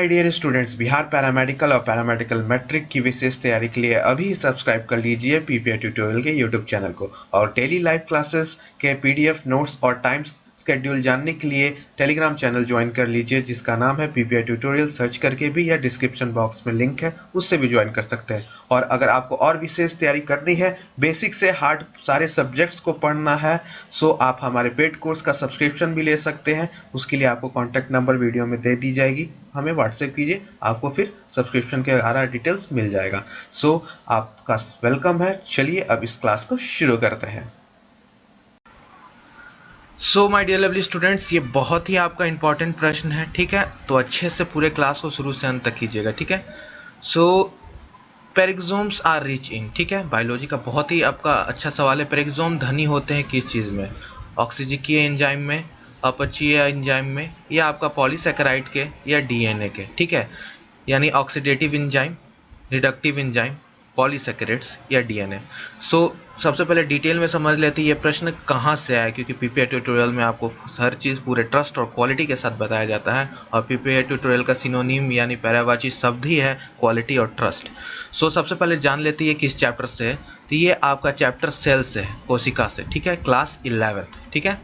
My dear students, Bihar paramedical और paramedical matric की विशेष तैयारी के लिए अभी सब्सक्राइब कर लीजिए पीपीआई ट्यूटोरियल के यूट्यूब चैनल को। और डेली लाइव क्लासेस के पीडीएफ नोट्स और टाइम शेड्यूल जानने के लिए टेलीग्राम चैनल ज्वाइन कर लीजिए जिसका नाम है पीपीआई ट्यूटोरियल। सर्च करके भी या डिस्क्रिप्शन बॉक्स में लिंक है, उससे भी ज्वाइन कर सकते हैं। और अगर आपको और विशेष तैयारी करनी है, बेसिक से हार्ड सारे सब्जेक्ट्स को पढ़ना है, सो आप हमारे पेड कोर्स का सब्सक्रिप्शन भी ले सकते हैं। उसके लिए आपको कॉन्टैक्ट नंबर वीडियो में दे दी जाएगी, हमें व्हाट्सएप कीजिए, आपको फिर सब्सक्रिप्शन के सारा डिटेल्स मिल जाएगा। सो आपका वेलकम है। चलिए अब इस क्लास को शुरू करते हैं। So my dear lovely students, ये बहुत ही आपका इंपॉर्टेंट प्रश्न है, ठीक है। तो अच्छे से पूरे क्लास को शुरू से अंत तक कीजिएगा, ठीक है। सो पेरिक्सोम्स आर रिच इन, ठीक है, बायोलॉजी का बहुत ही आपका अच्छा सवाल है। पेरिक्सोम धनी होते हैं किस चीज़ में? ऑक्सीजकीय एंजाइम में, अपचयी एंजाइम में, या आपका पॉलीसैकेराइड के, या डीएनए के, ठीक है। यानी oxidative enzyme, reductive enzyme, polysaccharides या डीएनए। सो सबसे पहले डिटेल में समझ लेते हैं ये प्रश्न कहाँ से आया, क्योंकि पीपीआई ट्यूटोरियल में आपको हर चीज़ पूरे ट्रस्ट और क्वालिटी के साथ बताया जाता है। और पीपीआई ट्यूटोरियल का सिनोनिम यानी पर्यायवाची शब्द ही है क्वालिटी और ट्रस्ट। सो सबसे पहले जान लेते हैं ये किस चैप्टर से है। तो ये आपका चैप्टर सेल से है, कोशिका से, ठीक है, क्लास 11th, ठीक है।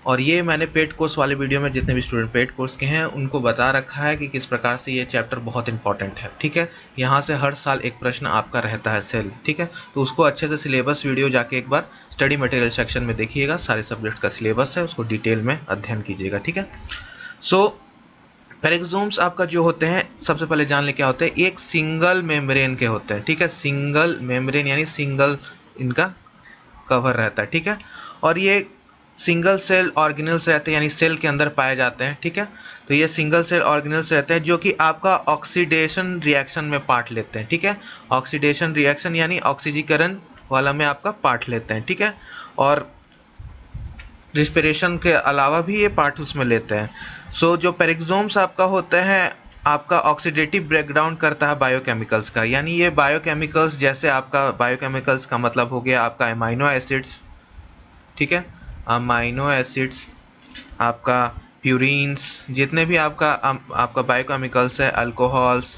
और ये मैंने पेड कोर्स वाले वीडियो में जितने भी स्टूडेंट पेड कोर्स के हैं उनको बता रखा है कि किस प्रकार से ये चैप्टर बहुत इंपॉर्टेंट है, ठीक है। यहाँ से हर साल एक प्रश्न आपका रहता है सेल, ठीक है। तो उसको अच्छे से सिलेबस वीडियो जाके एक बार स्टडी मटेरियल सेक्शन में देखिएगा, सारे सब्जेक्ट का सिलेबस है, उसको डिटेल में अध्ययन कीजिएगा, ठीक है। सो पेरिक्सोम्स आपका जो होते हैं, सबसे पहले जान ले क्या होते हैं। एक सिंगल मेम्ब्रेन के होते हैं, ठीक है। सिंगल मेम्ब्रेन यानी सिंगल इनका कवर रहता है, ठीक है। और ये सिंगल सेल ऑर्गेनेल्स रहते हैं, यानी सेल के अंदर पाए जाते हैं, ठीक है। तो ये सिंगल सेल ऑर्गेनेल्स रहते हैं जो कि आपका ऑक्सीडेशन रिएक्शन में पार्ट लेते हैं, ठीक है। ऑक्सीडेशन रिएक्शन यानी ऑक्सीजीकरण वाला में आपका पार्ट लेते हैं, ठीक है। और रिस्पिरेशन के अलावा भी ये पार्ट उसमें लेते हैं। सो जो पेरिक्सोम्स आपका होते हैं, आपका ऑक्सीडेटिव ब्रेकडाउन करता है बायोकेमिकल्स का। यानी ये बायोकेमिकल्स, जैसे आपका बायोकेमिकल्स का मतलब हो गया आपका अमाइनो एसिड्स, ठीक है, अमाइनो एसिड्स, आपका प्यूरिन्स, जितने भी आपका बायोकेमिकल्स है, अल्कोहल्स,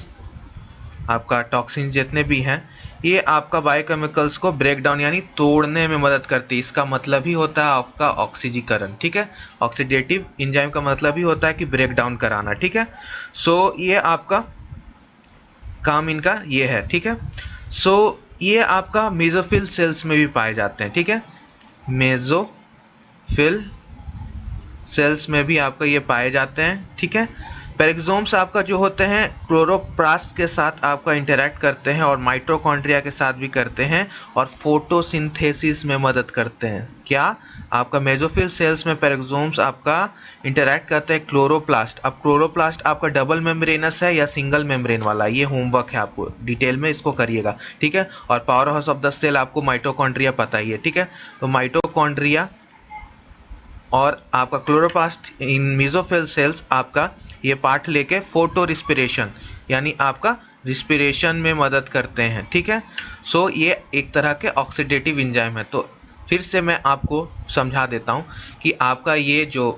आपका टॉक्सिन जितने भी हैं, ये आपका बायोकेमिकल्स को ब्रेक डाउन यानी तोड़ने में मदद करती है। इसका मतलब ही होता है आपका ऑक्सीजीकरण, ठीक है। ऑक्सीडेटिव एंजाइम का मतलब ही होता है कि ब्रेक डाउन कराना, ठीक है। सो ये आपका काम इनका ये है, ठीक है। सो ये आपका मेसोफिल सेल्स में भी पाए जाते हैं, ठीक है। मेसोफिल सेल्स में भी आपका ये पाए जाते हैं, ठीक है। पेरिक्सोम्स आपका जो होते हैं क्लोरोप्लास्ट के साथ आपका इंटरैक्ट करते हैं और माइटोकॉन्ड्रिया के साथ भी करते हैं और फोटोसिंथेसिस में मदद करते हैं। क्या? आपका मेसोफिल सेल्स में पेरिक्सोम्स आपका इंटरैक्ट करते हैं क्लोरोप्लास्ट। अब क्लोरोप्लास्ट आपका डबल मेम्ब्रेनस है या सिंगल मेम्ब्रेन वाला, ये होमवर्क है, आपको डिटेल में इसको करिएगा, ठीक है। और power house of the cell आपको माइटोकॉन्ड्रिया पता ही है, ठीक है। तो माइटोकॉन्ड्रिया और आपका क्लोरोप्लास्ट इन मेसोफिल सेल्स आपका ये पार्ट लेके फोटो रिस्पिरेशन यानी आपका रिस्पिरेशन में मदद करते हैं, ठीक है। सो ये एक तरह के ऑक्सीडेटिव एंजाइम है। तो फिर से मैं आपको समझा देता हूँ कि आपका ये जो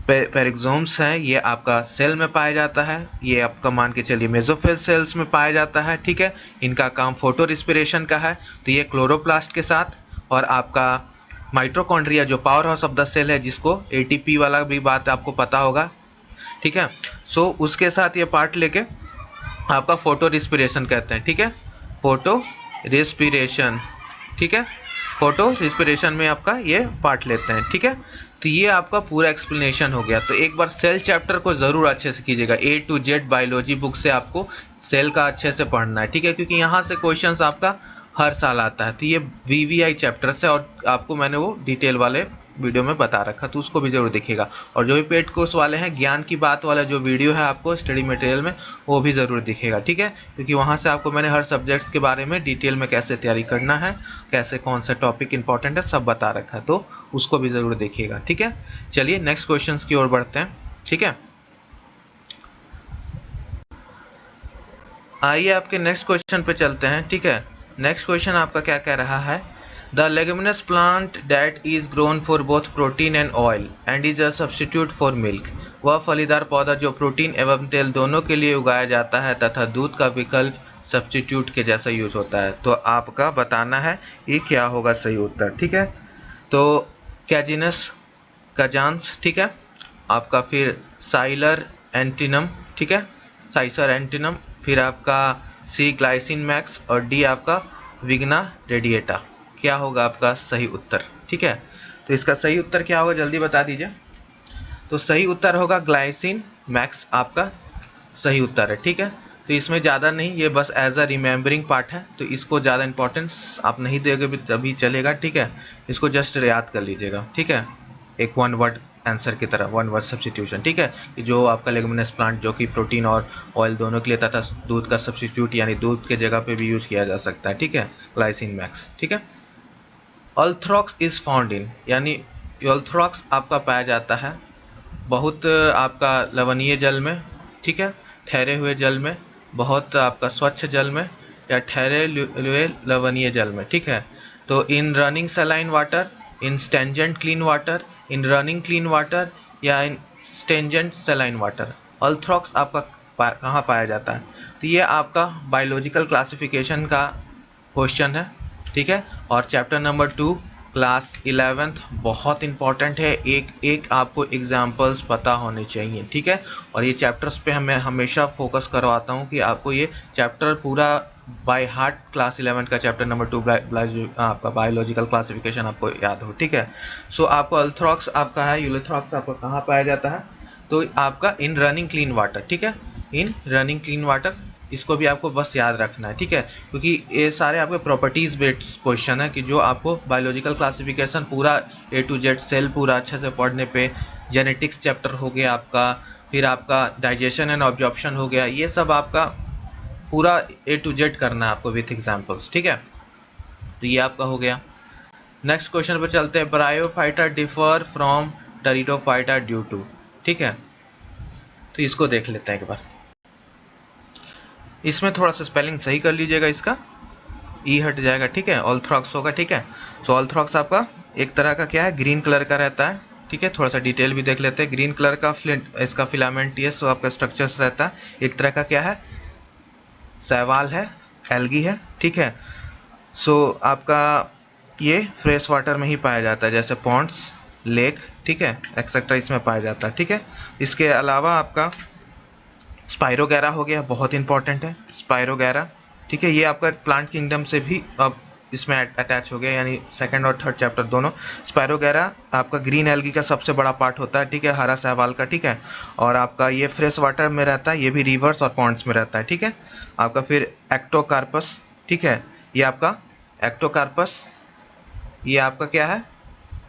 पेरिक्सोम्स हैं ये आपका सेल में पाया जाता है, ये आपका मान के चलिए मेसोफिल सेल्स में पाया जाता है, ठीक है। इनका काम फोटो रिस्पिरेशन का है। तो ये क्लोरोप्लास्ट के साथ और आपका माइटोकॉन्ड्रिया जो power house of the cell है, जिसको एटीपी वाला भी बात आपको पता होगा, ठीक है। सो उसके साथ ये पार्ट लेके आपका फोटो रिस्पिरेशन कहते हैं, ठीक है। फोटो रिस्पिरेशन, ठीक है। फोटो रिस्पिरेशन में आपका ये पार्ट लेते हैं, ठीक है। तो ये आपका पूरा एक्सप्लेनेशन हो गया। तो एक बार सेल चैप्टर को जरूर अच्छे से कीजिएगा। A to Z biology book से आपको सेल का अच्छे से पढ़ना है, ठीक है, क्योंकि यहाँ से क्वेश्चंस आपका हर साल आता है। तो ये VVI चैप्टर से, और आपको मैंने वो डिटेल वाले वीडियो में बता रखा, तो उसको भी जरूर देखिएगा। और जो भी पेड कोर्स वाले हैं, ज्ञान की बात वाला जो वीडियो है आपको स्टडी मटेरियल में, वो भी ज़रूर दिखेगा, ठीक है। क्योंकि वहाँ से आपको मैंने हर सब्जेक्ट्स के बारे में डिटेल में कैसे तैयारी करना है, कैसे कौन सा टॉपिक इंपॉर्टेंट है, सब बता रखा है। तो उसको भी ज़रूर देखिएगा, ठीक है। चलिए नेक्स्ट क्वेश्चन की ओर बढ़ते हैं, ठीक है। आइए आपके नेक्स्ट क्वेश्चन पे चलते हैं, ठीक है। नेक्स्ट क्वेश्चन आपका क्या कह रहा है the leguminous plant that is grown for both protein and oil and is a substitute for milk. वह फलीदार पौधा जो प्रोटीन एवं तेल दोनों के लिए उगाया जाता है तथा दूध का विकल्प सब्स्टिट्यूट के जैसा यूज होता है। तो आपका बताना है ये क्या होगा सही उत्तर। ठीक है, तो कैजिनस कजान्स, ठीक है, आपका फिर साइलर एंटिनम, ठीक है, साइसर एंटिनम, फिर आपका सी ग्लाइसिन मैक्स और डी आपका विग्ना रेडिएटा। क्या होगा आपका सही उत्तर? ठीक है, तो इसका सही उत्तर क्या होगा जल्दी बता दीजिए। तो सही उत्तर होगा ग्लाइसिन मैक्स आपका सही उत्तर है। ठीक है, तो इसमें ज़्यादा नहीं, ये बस एज अ रिमेम्बरिंग पार्ट है, तो इसको ज़्यादा इंपॉर्टेंस आप नहीं देंगे भी तभी चलेगा। ठीक है, इसको जस्ट याद कर लीजिएगा। ठीक है, एक वन वर्ड आंसर की तरह, वन वर्ड सब्स्टिट्यूशन। ठीक है, कि जो आपका लेगुमिनस प्लांट जो कि प्रोटीन और ऑयल दोनों के लिए तथा दूध का सब्स्टिट्यूट यानी दूध के जगह पे भी यूज किया जा सकता है। ठीक है, ग्लाइसिन मैक्स। ठीक है, अल्थ्रॉक्स इज फाउंड इन, यानी अल्थ्रॉक्स आपका पाया जाता है बहुत आपका लवणीय जल में, ठीक है, ठहरे हुए जल में, बहुत आपका स्वच्छ जल में, या ठहरे हुए लवणीय जल में। ठीक है, तो in running saline water, in stagnant clean water, in running clean water, या इन स्टेंजेंट सलाइन वाटर, अल्थ्रॉक्स आपका कहाँ पाया जाता है? तो ये आपका बायोलॉजिकल क्लासिफिकेशन का क्वेश्चन है। ठीक है, और चैप्टर नंबर 2 क्लास 11th बहुत इंपॉर्टेंट है, एक एक आपको एग्जाम्पल्स पता होने चाहिए। ठीक है, और ये चैप्टर्स पे मैं हमेशा फोकस करवाता हूँ कि आपको ये चैप्टर पूरा बाय हार्ट क्लास 11 का चैप्टर नंबर 2 आपका बायोलॉजिकल क्लासिफिकेशन आपको याद हो। ठीक है, सो आपको अल्थ्रॉक्स आपका है, यूलोथ्रॉक्स आपका कहाँ पाया जाता है? तो आपका इन रनिंग क्लीन वाटर। ठीक है, इन रनिंग क्लीन वाटर, इसको भी आपको बस याद रखना है। ठीक है, क्योंकि ये सारे आपके प्रॉपर्टीज बेस्ड क्वेश्चन है कि जो आपको बायोलॉजिकल क्लासिफिकेशन पूरा A to Z सेल पूरा अच्छे से पढ़ने पे, जेनेटिक्स चैप्टर हो गया आपका, फिर आपका डाइजेशन एंड ऑब्जॉर्प्शन हो गया, ये सब आपका पूरा A to Z करना है आपको विथ एग्जाम्पल्स। ठीक है, तो ये आपका हो गया। नेक्स्ट क्वेश्चन पर चलते हैं। Bryophyta differ from pteridophyta due to. ठीक है, तो इसको देख लेते हैं एक बार। इसमें थोड़ा सा स्पेलिंग सही कर लीजिएगा, इसका ई हट जाएगा। ठीक है, ऑल्थ्रॉक्स होगा। ठीक है, सो ऑल्थ्रॉक्स आपका एक तरह का क्या है, ग्रीन कलर का रहता है। ठीक है, थोड़ा सा डिटेल भी देख लेते हैं। ग्रीन कलर का इसका फिलामेंटियस आपका स्ट्रक्चर्स रहता है। एक तरह का क्या है, शैवाल है, एल्गी है। ठीक है, सो आपका ये फ्रेश वाटर में ही पाया जाता है, जैसे पॉन्ड्स, लेक, ठीक है, एक्सेट्रा इसमें पाया जाता है। ठीक है, इसके अलावा आपका स्पाइरोगैरा हो गया, बहुत इंपॉर्टेंट है स्पाइरोगैरा। ठीक है, ये आपका प्लांट किंगडम से भी अब इसमें अटैच हो गया, यानी सेकंड और थर्ड चैप्टर दोनों। स्पाइरोगैरा आपका ग्रीन एल्गी का सबसे बड़ा पार्ट होता है। ठीक है, हरा शैवाल का। ठीक है, और आपका ये फ्रेश वाटर में रहता है, ये भी रिवर्स और पॉन्ड्स में रहता है। ठीक है, आपका फिर एक्टोकार्पस। ठीक है, ये आपका एक्टोकार्पस, ये आपका क्या है,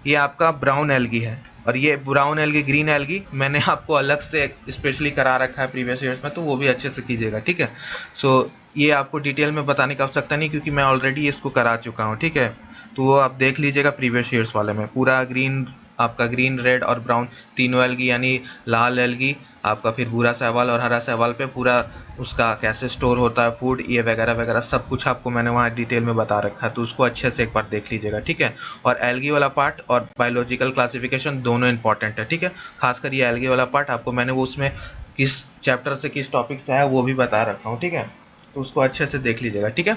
ये आपका ब्राउन एल्गी है। और ये ब्राउन एल्गी, ग्रीन एल्गी मैंने आपको अलग से स्पेशली करा रखा है प्रीवियस ईयर्स में, तो वो भी अच्छे से कीजिएगा। ठीक है, सो ये आपको डिटेल में बताने की आवश्यकता नहीं, क्योंकि मैं ऑलरेडी इसको करा चुका हूँ। ठीक है, तो वो आप देख लीजिएगा प्रीवियस ईयर्स वाले में, पूरा ग्रीन आपका ग्रीन, रेड और ब्राउन तीनों एल्गी, यानी लाल एल्गी आपका, फिर भूरा शैवाल और हरा शैवाल पे पूरा उसका कैसे स्टोर होता है फूड, ये वगैरह वगैरह सब कुछ आपको मैंने वहाँ डिटेल में बता रखा है, तो उसको अच्छे से एक बार देख लीजिएगा। ठीक है, और एल्गी वाला पार्ट और बायोलॉजिकल क्लासिफिकेशन दोनों इंपॉर्टेंट है। ठीक है, खासकर ये एल्गी वाला पार्ट आपको मैंने वो उसमें किस चैप्टर से किस टॉपिक से है वो भी बता रखा हूँ। ठीक है, तो उसको अच्छे से देख लीजिएगा। ठीक है,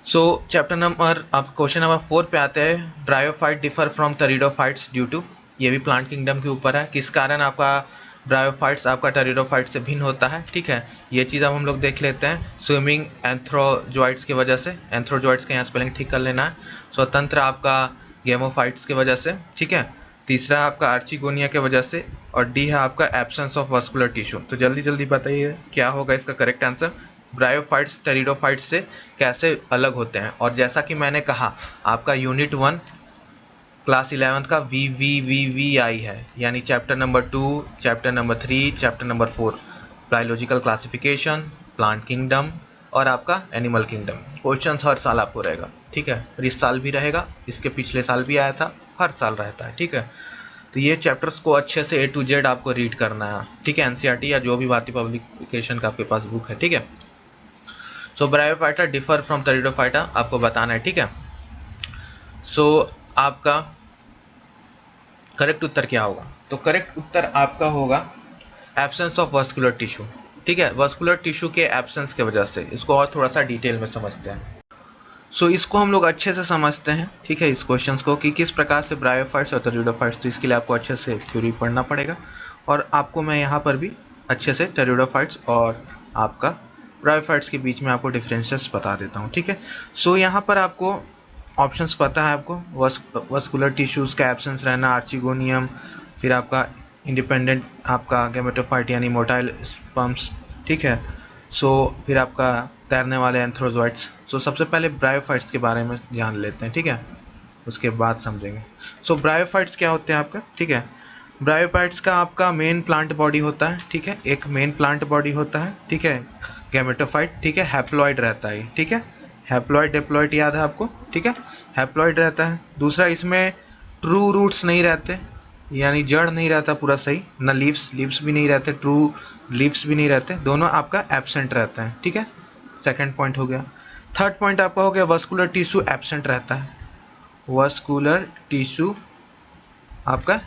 सो चैप्टर नंबर, आप क्वेश्चन नंबर 4 पे आते हैं। Bryophyte differ from pteridophytes due to, ये भी प्लांट किंगडम के ऊपर है। किस कारण आपका ब्रायोफाइट्स आपका टेरिडोफाइट से भिन्न होता है? ठीक है, ये चीज़ अब हम लोग देख लेते हैं। स्विमिंग एंथ्रोजॉइट्स की वजह से, एंथ्रोजॉइट्स का यहाँ स्पेलिंग ठीक कर लेना है। स्वतंत्र आपका गेमोफाइट्स की वजह से। ठीक है, तीसरा आपका आर्चिगोनिया की वजह से, और डी है आपका एब्सेंस ऑफ वस्कुलर टिश्यू। तो जल्दी जल्दी बताइए क्या होगा इसका करेक्ट आंसर। ब्रायोफाइट्स टेरिडोफाइट्स से कैसे अलग होते हैं? और जैसा कि मैंने कहा, आपका यूनिट 1 क्लास 11th का VVVVI है, यानी chapter number 2, chapter number 3, chapter number 4 biological classification, plant kingdom और आपका एनिमल किंगडम। क्वेश्चंस हर साल आपको रहेगा। ठीक है, और इस साल भी रहेगा, इसके पिछले साल भी आया था, हर साल रहता है। ठीक है, तो ये चैप्टर्स को अच्छे से A to Z आपको रीड करना है। ठीक है, NCERT या जो भी भारतीय पब्लिकेशन का आपके पास बुक है। ठीक है, सो ब्रायोफाइटा डिफर फ्रॉम टेरिडोफाइटा आपको बताना है। ठीक है, सो आपका करेक्ट उत्तर क्या होगा? तो करेक्ट उत्तर आपका होगा एब्सेंस ऑफ वस्कुलर टिश्यू। ठीक है, वस्कुलर टिश्यू के एब्सेंस के वजह से। इसको और थोड़ा सा डिटेल में समझते हैं। इसको हम लोग अच्छे से समझते हैं, ठीक है, इस क्वेश्चंस को कि किस प्रकार से ब्रायोफाइट्स और टेरिडोफाइट्स। तो इसके लिए आपको अच्छे से थ्योरी पढ़ना पड़ेगा, और आपको मैं यहाँ पर भी अच्छे से टेरिडोफाइट्स और आपका ब्रायोफाइट्स के बीच में आपको डिफरेंसेस बता देता हूँ। ठीक है, यहाँ पर आपको ऑप्शंस पता है आपको, वस्कुलर टिश्यूज़ का एब्सेंस रहना, आर्चिगोनियम, फिर आपका इंडिपेंडेंट आपका गैमेटोफाइट यानी मोटाइल स्पर्म्स। ठीक है, फिर आपका तैरने वाले एंथ्रोजोइट्स। सबसे पहले ब्रायोफाइट्स के बारे में जान लेते हैं, ठीक है, उसके बाद समझेंगे। ब्रायोफाइट्स क्या होते हैं आपका? ठीक है, ब्रायोफाइट्स का आपका मेन प्लांट बॉडी होता है, ठीक है, एक मेन प्लांट बॉडी होता है, ठीक है, गैमेटोफाइट, ठीक है, हैप्लॉइड रहता है, ठीक है, हैप्लॉइड डिप्लॉइड याद है आपको, ठीक है, हैप्लॉइड रहता है। दूसरा, इसमें ट्रू रूट्स नहीं रहते, यानी जड़ नहीं रहता पूरा सही, ना लीव्स भी नहीं रहते, ट्रू लीव्स भी नहीं रहते, दोनों आपका एब्सेंट रहता है, ठीक है, सेकंड पॉइंट हो गया। थर्ड पॉइंट आपका हो गया वस्कुलर टिश्यू एब्सेंट रहता है, वस्कुलर टिश्यू आपका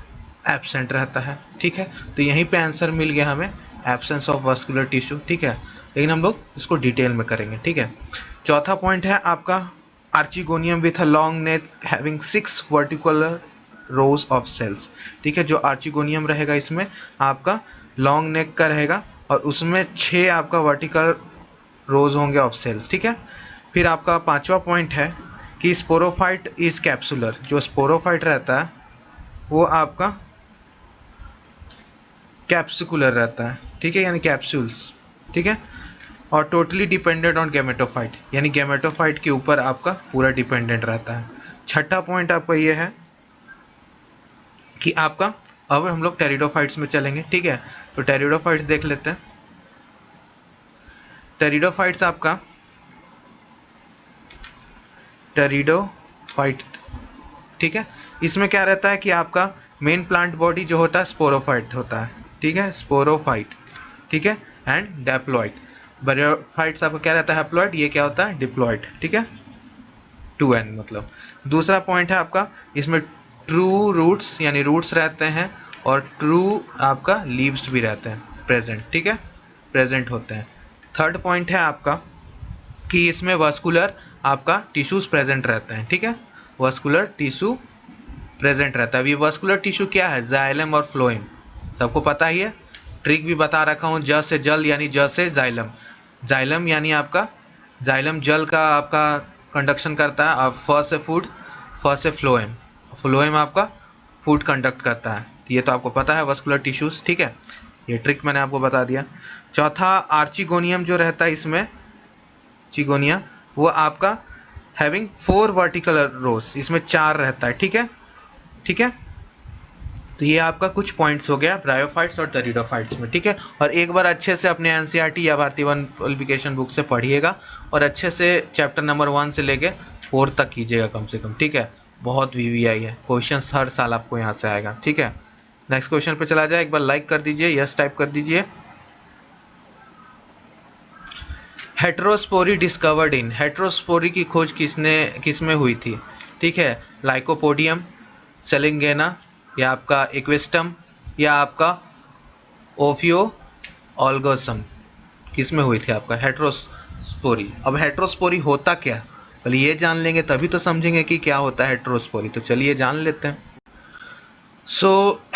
एब्सेंट रहता है, ठीक है, तो यहीं पे आंसर मिल गया हमें, एब्सेंस ऑफ वस्कुलर टिश्यू, ठीक है, लेकिन हम लोग इसको डिटेल में करेंगे, ठीक है। चौथा पॉइंट है आपका archegonium with a long neck having 6 vertical rows of cells, ठीक है, जो आर्चिगोनियम रहेगा इसमें आपका लॉन्ग नेक का रहेगा, और उसमें 6 आपका वर्टिकल रोज होंगे ऑफ सेल्स, ठीक है। फिर आपका पांचवा पॉइंट है कि स्पोरोफाइट इज कैप्सुलर, जो स्पोरोफाइट रहता है वो आपका कैप्सिकुलर रहता है, ठीक है, यानी कैप्सूल्स, ठीक है, और टोटली डिपेंडेंट ऑन गैमेटोफाइट, यानी गैमेटोफाइट के ऊपर आपका पूरा डिपेंडेंट रहता है। छठा पॉइंट आपका ये है कि आपका, अब हम लोग टेरिडोफाइट्स में चलेंगे, ठीक है, तो टेरिडोफाइट्स देख लेते हैं। टेरिडोफाइट्स आपका टेरिडोफाइट, ठीक है, इसमें क्या रहता है कि आपका मेन प्लांट बॉडी जो होता है स्पोरोफाइट होता है, ठीक है, स्पोरोफाइट, ठीक है, एंड डेप्लॉइड। ब्रायोफाइट्स आपका क्या रहता है? हैप्लॉइड। ये क्या होता है? डिप्लॉइड, ठीक है, 2n मतलब। दूसरा पॉइंट है आपका, इसमें ट्रू रूट्स यानी रूट्स रहते हैं, और ट्रू आपका लीव्स भी रहते हैं प्रेजेंट, ठीक है, प्रेजेंट होते हैं। थर्ड पॉइंट है आपका कि इसमें वस्कुलर आपका टिश्यूज प्रेजेंट रहते हैं, ठीक है, वस्कुलर टिश्यू प्रेजेंट रहता है। अभी वस्कुलर टिश्यू क्या है? जाइलम और फ्लोएम, सबको पता ही है, ट्रिक भी बता रखा हूँ, ज से जल यानी ज से जाइलम, जाइलम यानी आपका जाइलम जल का आपका कंडक्शन करता है, और फ से फूड, फ से फ्लोएम, फ्लोएम आपका फूड कंडक्ट करता है। ये तो आपको पता है वस्कुलर टिश्यूज, ठीक है, ये ट्रिक मैंने आपको बता दिया। चौथा, आर्चिगोनियम जो रहता है इसमें, चिगोनिया, वो आपका हैविंग 4 वर्टिकल रोज, इसमें 4 रहता है, ठीक है, ठीक है, तो ये आपका कुछ पॉइंट्स हो गया ब्रायोफाइट्स और टेरिडोफाइट्स में, ठीक है। और एक बार अच्छे से अपने एनसीईआरटी या भारतीय वन पब्लिकेशन बुक से पढ़िएगा, और अच्छे से चैप्टर नंबर 1 से लेके 4 तक कीजिएगा कम से कम, ठीक है, बहुत वीवीआई है, क्वेश्चन हर साल आपको यहाँ से आएगा, ठीक है। नेक्स्ट क्वेश्चन पे चला जाए, एक बार लाइक कर दीजिए, यस टाइप कर दीजिए। हेट्रोस्पोरी डिस्कवर्ड इन, हेट्रोस्पोरी की खोज किसमें हुई थी? ठीक है, लाइकोपोडियम, सेलिंगेना, या आपका इक्वेस्टम, या आपका ओफियो ऑल्गोसम, किसमें हुई थी आपका हेट्रोस्पोरी? अब हेट्रोस्पोरी होता क्या, पहले ये जान लेंगे तभी तो समझेंगे कि क्या होता है हेट्रोस्पोरी, तो चलिए जान लेते हैं।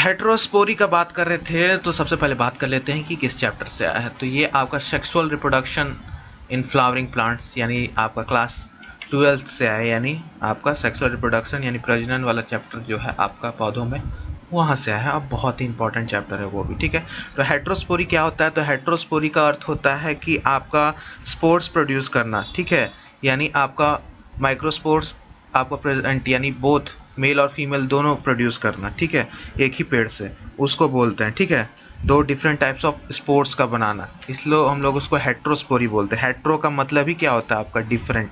हेट्रोस्पोरी का बात कर रहे थे, तो सबसे पहले बात कर लेते हैं कि किस चैप्टर से आया है। तो ये आपका sexual reproduction in flowering plants, यानी आपका क्लास 12th से आया, यानी आपका सेक्सुअल रिप्रोडक्शन यानी प्रजनन वाला चैप्टर जो है आपका पौधों में, वहाँ से आया है। अब बहुत ही इंपॉर्टेंट चैप्टर है वो भी, ठीक है। तो हेट्रोस्पोरी क्या होता है? तो हेट्रोस्पोरी का अर्थ होता है कि आपका स्पोर्स प्रोड्यूस करना, ठीक है, यानी आपका माइक्रोस्पोर्स आपका प्रेजेंट, यानी बोथ मेल और फीमेल दोनों प्रोड्यूस करना, ठीक है, एक ही पेड़ से, उसको बोलते हैं, ठीक है, 2 डिफरेंट टाइप्स ऑफ स्पोर्स का बनाना, इसलिए हम लोग उसको हेट्रोस्पोरी बोलते हैं। हेट्रो का मतलब ही क्या होता है आपका? डिफरेंट,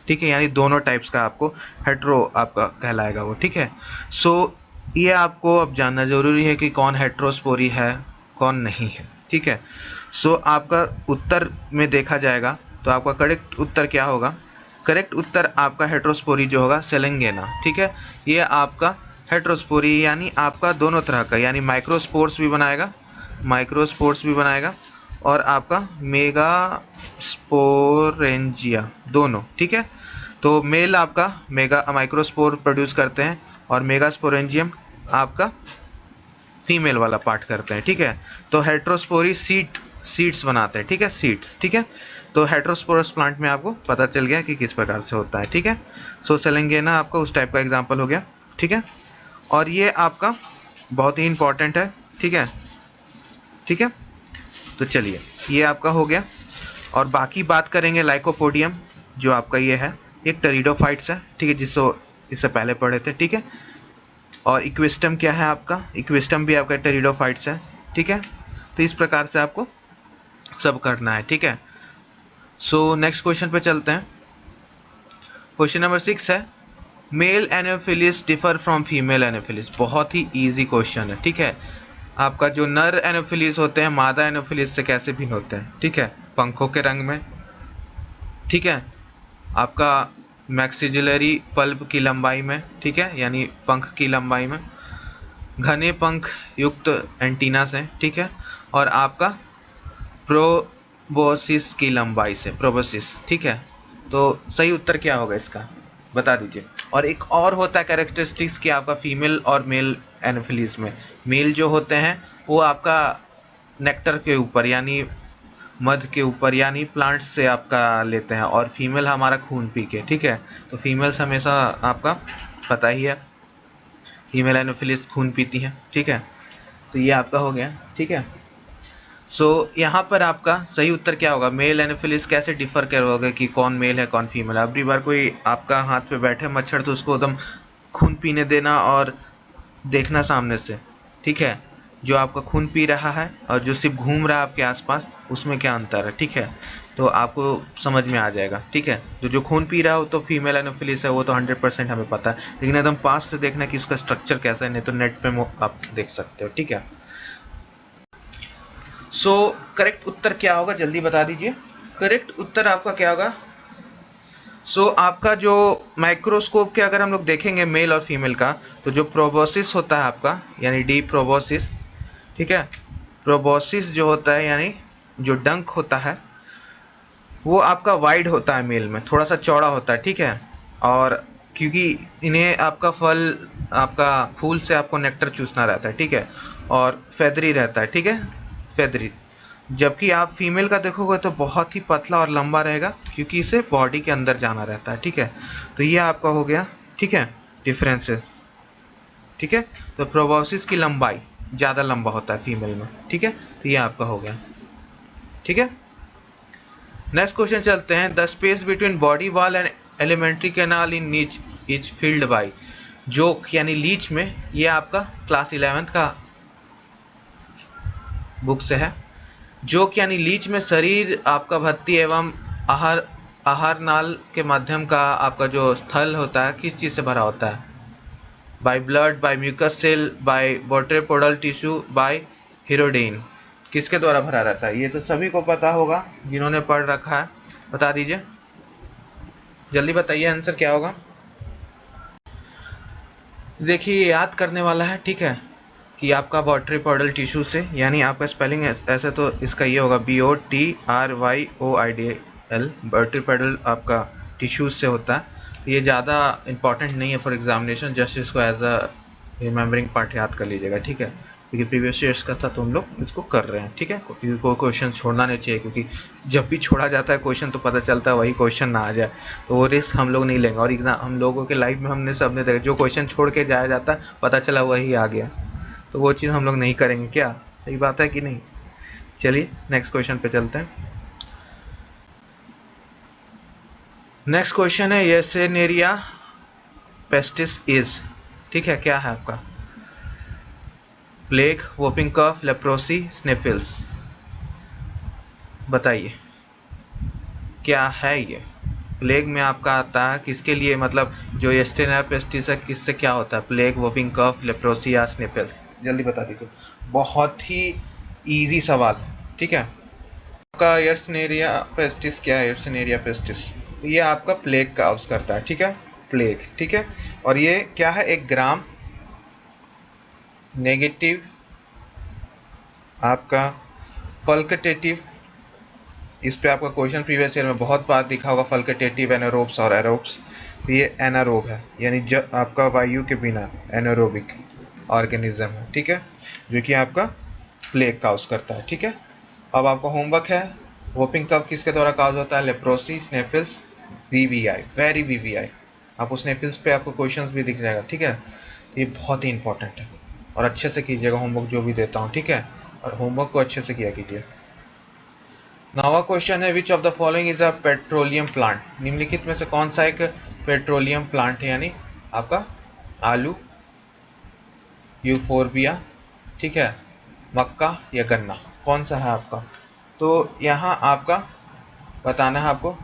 ठीक है, यानी दोनों टाइप्स का आपको हेट्रो आपका कहलाएगा वो, ठीक है। ये आपको अब जानना जरूरी है कि कौन हेट्रोस्पोरी है कौन नहीं है, ठीक है। आपका उत्तर में देखा जाएगा तो आपका करेक्ट उत्तर क्या होगा? करेक्ट उत्तर आपका हेट्रोस्पोरी जो होगा सेलेंगेना, ठीक है। ये आपका हेट्रोस्पोरी यानी आपका दोनों तरह का, यानी माइक्रोस्पोर्स भी बनाएगा, माइक्रोस्पोर्स भी बनाएगा और आपका मेगा स्पोरेंजिया दोनों, ठीक है। तो मेल आपका मेगा माइक्रोस्पोर प्रोड्यूस करते हैं और मेगा स्पोरेंजियम आपका फीमेल वाला पार्ट करते हैं, ठीक है। तो हेट्रोस्पोरी सीड्स बनाते हैं, ठीक है, सीड्स, ठीक है। तो हेट्रोस्पोरस प्लांट में आपको पता चल गया कि किस प्रकार से होता है, ठीक है। सो सेलेंगेना आपका उस टाइप का एग्जांपल हो गया, ठीक है। और ये आपका बहुत ही इंपॉर्टेंट है, ठीक है, ठीक है। तो चलिए ये आपका हो गया और बाकी बात करेंगे लाइकोपोडियम जो आपका ये है, एक टेरिडोफाइट्स है, ठीक है, जिसको इससे पहले पढ़े थे, ठीक है। और इक्विस्टम क्या है आपका, इक्विस्टम भी आपका टेरिडोफाइट्स है, ठीक है। तो इस प्रकार से आपको सब करना है, ठीक है। सो नेक्स्ट क्वेश्चन पे चलते हैं। क्वेश्चन नंबर 6 है, male Anopheles differ from female Anopheles. बहुत ही इजी क्वेश्चन है, ठीक है। आपका जो नर एनोफिलिस होते हैं मादा एनोफिलिस से कैसे भिन्न होते हैं, ठीक है, पंखों के रंग में, ठीक है, आपका मैक्सिलरी पल्प की लंबाई में, ठीक है, यानी पंख की लंबाई में, घने पंख युक्त एंटीना से, ठीक है, और आपका प्रोबोसिस की लंबाई से, प्रोबोसिस, ठीक है। तो सही उत्तर क्या होगा इसका, बता दीजिए। और एक और होता है कैरेक्टरिस्टिक्स कि आपका फीमेल और मेल एनोफिलीज में, मेल जो होते हैं वो आपका नेक्टर के ऊपर यानी मध के ऊपर यानी प्लांट्स से आपका लेते हैं, और फीमेल हमारा खून पी के, ठीक है। तो फीमेल्स हमेशा आपका पता ही है फीमेल एनोफिलिस खून पीती हैं, ठीक है। तो ये आपका हो गया, ठीक है। सो यहाँ पर आपका सही उत्तर क्या होगा, मेल एनोफिलिस कैसे डिफर करोगे कि कौन मेल है कौन फीमेल है। अगली बार कोई आपका हाथ पे बैठे मच्छर तो उसको एकदम खून पीने देना और देखना सामने से, ठीक है, जो आपका खून पी रहा है और जो सिर्फ घूम रहा है आपके आसपास उसमें क्या अंतर है, ठीक है। तो आपको समझ में आ जाएगा, ठीक है। जो खून पी रहा हो तो फीमेल एनोफिलिस है, वो तो 100% हमें पता है, लेकिन एकदम पास से देखना कि उसका स्ट्रक्चर कैसा है, नहीं तो नेट पे आप देख सकते हो, ठीक है। सो करेक्ट उत्तर क्या होगा जल्दी बता दीजिए। करेक्ट उत्तर आपका क्या होगा, आपका जो माइक्रोस्कोप के अगर हम लोग देखेंगे मेल और फीमेल का, तो जो प्रोबोसिस होता है आपका यानी डी प्रोबोसिस, ठीक है, प्रोबोसिस जो होता है यानी जो डंक होता है वो आपका वाइड होता है मेल में, थोड़ा सा चौड़ा होता है, ठीक है। और क्योंकि इन्हें आपका फल आपका फूल से आपको नेक्टर चूसना रहता है, ठीक है, और फेदरी रहता है, ठीक है, फेदरी। जबकि आप फीमेल का देखोगे तो बहुत ही पतला और लंबा रहेगा क्योंकि इसे बॉडी के अंदर जाना रहता है, ठीक है। तो ये आपका हो गया, ठीक है, डिफरेंसेस, ठीक है। तो प्रोबोसिस की लंबाई ज़्यादा लंबा होता है फीमेल में, ठीक है। तो ये आपका हो गया, ठीक है। नेक्स्ट क्वेश्चन चलते हैं, the space between body wall and alimentary canal in नीच इज फिल्ड बाई। जोक यानी लीच में, ये आपका क्लास 11th का बुक से है। जोक यानी लीच में शरीर आपका भत्ती एवं आहार आहार नाल के माध्यम का आपका जो स्थल होता है किस चीज़ से भरा होता है, by blood, by mucus cell, by botryoidal tissue, by hirudin, किसके द्वारा भरा रहता है। ये तो सभी को पता होगा जिन्होंने पढ़ रखा है, बता दीजिए जल्दी बताइए आंसर क्या होगा। देखिए याद करने वाला है, ठीक है, कि आपका वोट्रेपोडल टिश्यू से, यानी आपका स्पेलिंग ऐसे तो इसका ये होगा BOTRYOIDL, वोट्रेपोडल आपका टिश्यूज से होता है। तो ये ज़्यादा इंपॉर्टेंट नहीं है फॉर एग्जामिनेशन, जस्ट इसको एज अ रिमेम्बरिंग पार्ट याद कर लीजिएगा, ठीक है, क्योंकि प्रीवियस ईयर्स का था तो हम लोग इसको कर रहे हैं, ठीक है। कोई क्वेश्चन छोड़ना नहीं चाहिए क्योंकि जब भी छोड़ा जाता है क्वेश्चन तो पता चलता है वही क्वेश्चन ना आ जाए, तो वो रिस्क हम लोग नहीं लेंगे। और एग्जाम हम लोगों के लाइफ में हमने सबने देखा, जो क्वेश्चन छोड़ के जाया जाता है पता चला वही आ गया, तो वो चीज़ हम लोग नहीं करेंगे, क्या सही बात है कि नहीं। चलिए नेक्स्ट क्वेश्चन पे चलते हैं। नेक्स्ट क्वेश्चन है येसेनेरिया पेस्टिस इज, ठीक है, क्या है आपका, प्लेग, वोपिंग कफ, लेप्रोसी, स्निफल्स, बताइए क्या है ये। प्लेग में आपका आता है किसके लिए, मतलब जो येसेनेरिया पेस्टिस है किससे क्या होता है, प्लेग, वोपिंग कफ, लेप्रोसी या स्निफल्स, जल्दी बता दीजिए। बहुत ही इजी सवाल, ठीक है। आपका येसेनेरिया पेस्टिस क्या है, येसेनेरिया पेस्टिस ये आपका प्लेग काउज करता है, ठीक है, प्लेग, ठीक है। और ये क्या है, एक ग्राम नेगेटिव आपका फल्केटेटिव, इस पे आपका क्वेश्चन प्रीवियस ईयर में बहुत बार दिखा होगा, फल्केटेटिव एनारोब्स और एरोब्स। तो ये एनारोब है, यानी जो आपका वायु के बिना एनारोबिक ऑर्गेनिज्म है, ठीक है, जो कि आपका प्लेग काउज करता है, ठीक है। अब आपका होमवर्क है, वोपिंग कफ किसके द्वारा काउज होता है, लेप्रोसी, स्नेफिल्स, वीवीआई, वेरी वीवीआई। आपको स्नेफिल्स पे आपको क्वेश्चंस भी दिख जाएगा, ठीक है। ये बहुत ही इंपॉर्टेंट है और अच्छे से कीजिएगा होमवर्क जो भी देता हूँ, ठीक है, और होमवर्क को अच्छे से किया कीजिए। नवा क्वेश्चन है, which of the following is a petroleum plant, निम्नलिखित में से कौन सा एक पेट्रोलियम प्लांट है, यानी आपका आलू, यूफोरबिया, ठीक है, मक्का या गन्ना, कौन सा है आपका। तो यहाँ आपका बताना है आपको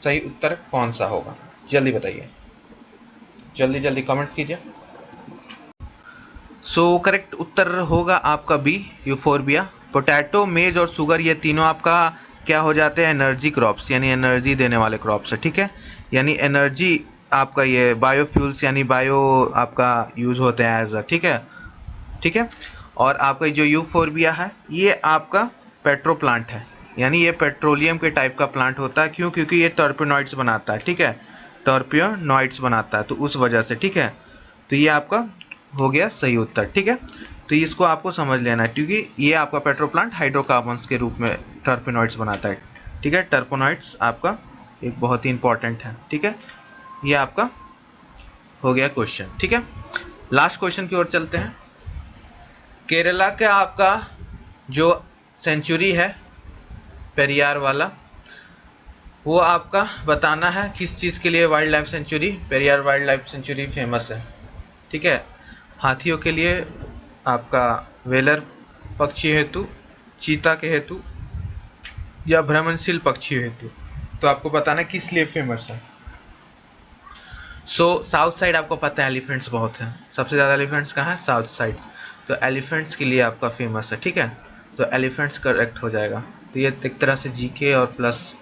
सही उत्तर कौन सा होगा, जल्दी बताइए, जल्दी जल्दी कमेंट्स कीजिए। सो करेक्ट उत्तर होगा आपका बी, यूफोरबिया। पोटैटो, मेज और शुगर ये तीनों आपका क्या हो जाते हैं, एनर्जी क्रॉप्स, यानी एनर्जी देने वाले क्रॉप्स है, ठीक है, यानी एनर्जी आपका ये बायोफ्यूल्स यानी बायो आपका यूज होते हैं एज अ, ठीक है, ठीक है। और आपका जो यूफोरबिया है ये आपका पेट्रो प्लांट है, यानी ये पेट्रोलियम के टाइप का प्लांट होता है, क्यों, क्योंकि ये टर्पिनॉइड्स बनाता है, ठीक है, टर्पियोनॉइड्स बनाता है, तो उस वजह से, ठीक है। तो ये आपका हो गया सही उत्तर, ठीक है। तो इसको आपको समझ लेना है, क्योंकि ये आपका पेट्रो प्लांट हाइड्रोकार्बन्स के रूप में टर्पिनॉइड्स बनाता है, ठीक है। टर्पिनॉइड्स आपका एक बहुत ही इंपॉर्टेंट है, ठीक है। ये आपका हो गया क्वेश्चन, ठीक है। लास्ट क्वेश्चन की ओर चलते हैं। केरला का आपका जो सेंचुरी है पेरियार वाला, वो आपका बताना है किस चीज़ के लिए wild life sanctuary, Periyar wild life sanctuary famous है, ठीक है। हाथियों के लिए, आपका वेलर पक्षी हेतु, चीता के हेतु या भ्रमणशील पक्षी हेतु, तो आपको बताना है किस लिए फेमस है। साउथ साइड आपको पता है एलिफेंट्स बहुत हैं, सबसे ज़्यादा एलिफेंट्स कहाँ है, साउथ साइड, तो एलिफेंट्स के लिए आपका फेमस है, ठीक है। तो एलिफेंट्स करेक्ट हो जाएगा। तो ये एक तरह से जीके और प्लस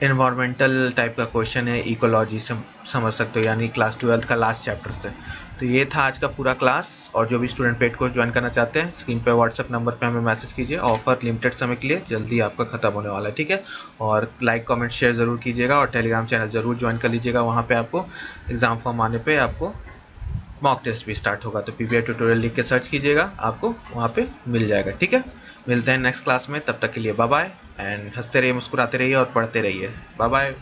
इन्वायरमेंटल टाइप का क्वेश्चन है, इकोलॉजी से समझ सकते हो, यानी क्लास 12 का लास्ट चैप्टर से। तो ये था आज का पूरा क्लास, और जो भी स्टूडेंट पेड कोर्स ज्वाइन करना चाहते हैं स्क्रीन पे व्हाट्सएप नंबर पे हमें मैसेज कीजिए, ऑफर लिमिटेड समय के लिए, जल्दी आपका खत्म होने वाला है, ठीक है। और लाइक कमेंट शेयर ज़रूर कीजिएगा, और टेलीग्राम चैनल ज़रूर ज्वाइन कर लीजिएगा, वहाँ पर आपको एग्ज़ाम फॉर्म आने पर आपको मॉक टेस्ट भी स्टार्ट होगा, तो पीबीआई ट्यूटोरियल लिख के सर्च कीजिएगा, आपको वहाँ पे मिल जाएगा, ठीक है। मिलते हैं नेक्स्ट क्लास में, तब तक के लिए बाय बाय, एंड हंसते रहिए, मुस्कुराते रहिए और पढ़ते रहिए, बाय बाय।